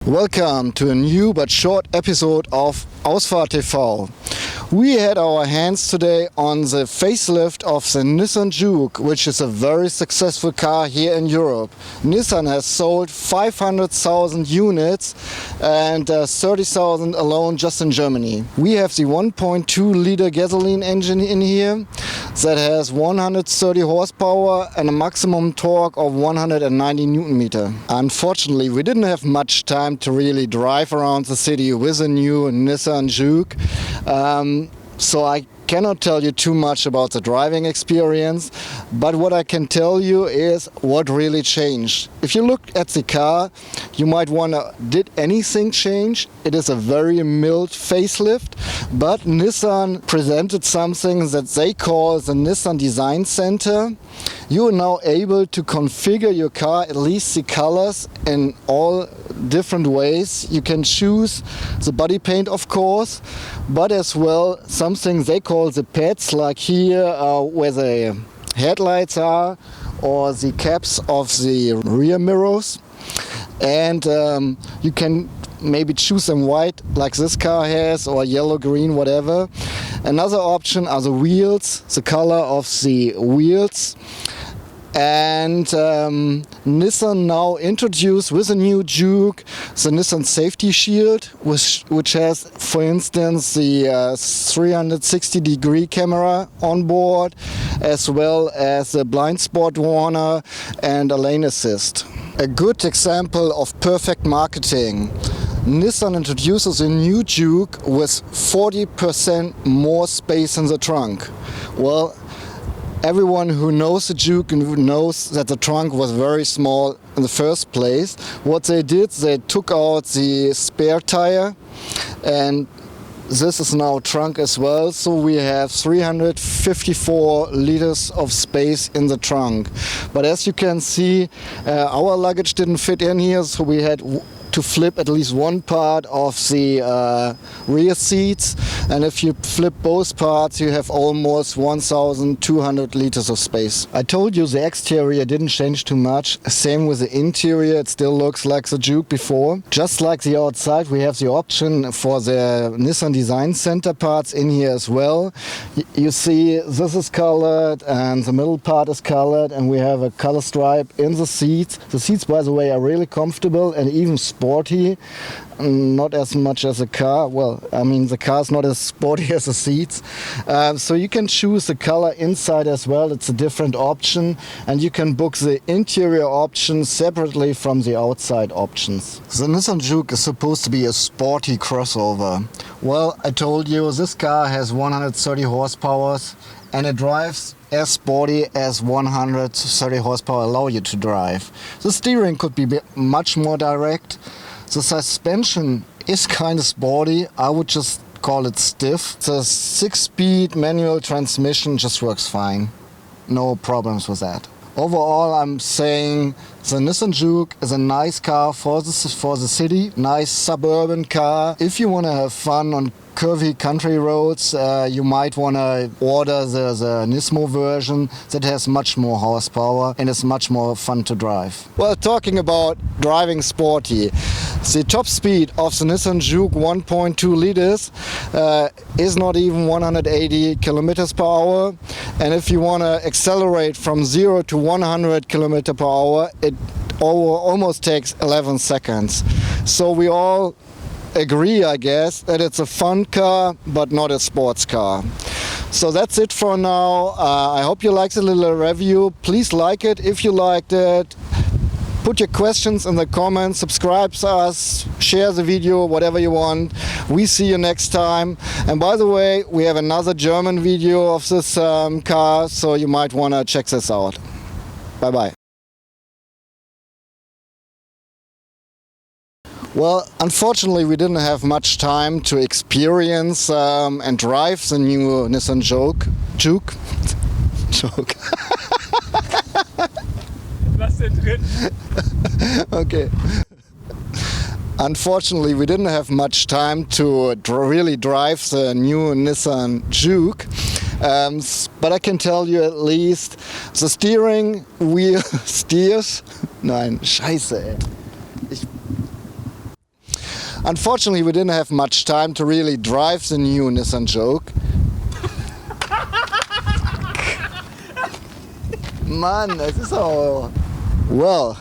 Welcome to a new but short episode of Ausfahrt.tv. We had our hands today on the facelift of the Nissan Juke, which is a very successful car here in Europe. Nissan has sold 500,000 units and 30,000 alone just in Germany. We have the 1.2 liter gasoline engine in here that has 130 horsepower and a maximum torque of 190 Newton meter. Unfortunately, we didn't have much time to really drive around the city with a new Nissan Juke. So I cannot tell you too much about the driving experience, but what I can tell you is what really changed. If you look at the car, you might wonder, did anything change? It is a very mild facelift, but Nissan presented something that they call the Nissan Design Center. You are now able to configure your car, at least the colors, in all different ways. You can choose the body paint, of course, but as well something they call the pads, like here where the headlights are, or the caps of the rear mirrors. And you can maybe choose them white, like this car has, or yellow, green, whatever. Another option are the wheels, the color of the wheels. And Nissan now introduced with a new Juke the Nissan Safety Shield, which has, for instance, the 360-degree camera on board, as well as a blind spot warner and a lane assist. A good example of perfect marketing. Nissan introduces a new Juke with 40% more space in the trunk. Well, everyone who knows the Juke knows that the trunk was very small in the first place. What they did, they took out the spare tire, and this is now trunk as well. So we have 354 liters of space in the trunk. But as you can see, our luggage didn't fit in here, so we had to flip at least one part of the rear seats, and if you flip both parts you have almost 1,200 liters of space. I told you the exterior didn't change too much, same with the interior, it still looks like the Juke before. Just like the outside, we have the option for the Nissan Design Center parts in here as well. You see this is colored and the middle part is colored, and we have a color stripe in the seats. The seats, by the way, are really comfortable and even sporty, not as much as a car. Well, I mean, the car's not as sporty as the seats. So you can choose the color inside as well. It's a different option, and you can book the interior option separately from the outside options. The Nissan Juke is supposed to be a sporty crossover. Well, I told you this car has 130 horsepower and it drives as sporty as 130 horsepower allow you to drive. The steering could be much more direct. The suspension is kind of sporty. I would just call it stiff. The 6-speed manual transmission just works fine. No problems with that. Overall, I'm saying the Nissan Juke is a nice car for the city, nice suburban car. If you want to have fun on curvy country roads, you might want to order the Nismo version that has much more horsepower and is much more fun to drive. Well, talking about driving sporty, the top speed of the Nissan Juke 1.2 liters is not even 180 kilometers per hour, and if you want to accelerate from 0 to 100 kilometers per hour, it almost takes 11 seconds. So we all agree, I guess, that it's a fun car but not a sports car. So that's it for now. I hope you liked the little review. Please like it if you liked it. Put your questions in the comments, subscribe to us, share the video, whatever you want. We see you next time. And by the way, we have another German video of this car, so you might want to check this out. Bye bye. Well, unfortunately we didn't have much time to experience and drive the new Nissan Juke. Lass den drin. Okay. Unfortunately, we didn't have much time to really drive the new Nissan Juke. But I can tell you at least, the steering wheel steers. Nein, scheiße, ey. Unfortunately, we didn't have much time to really drive the new Nissan Juke. Mann, es ist auch... Well...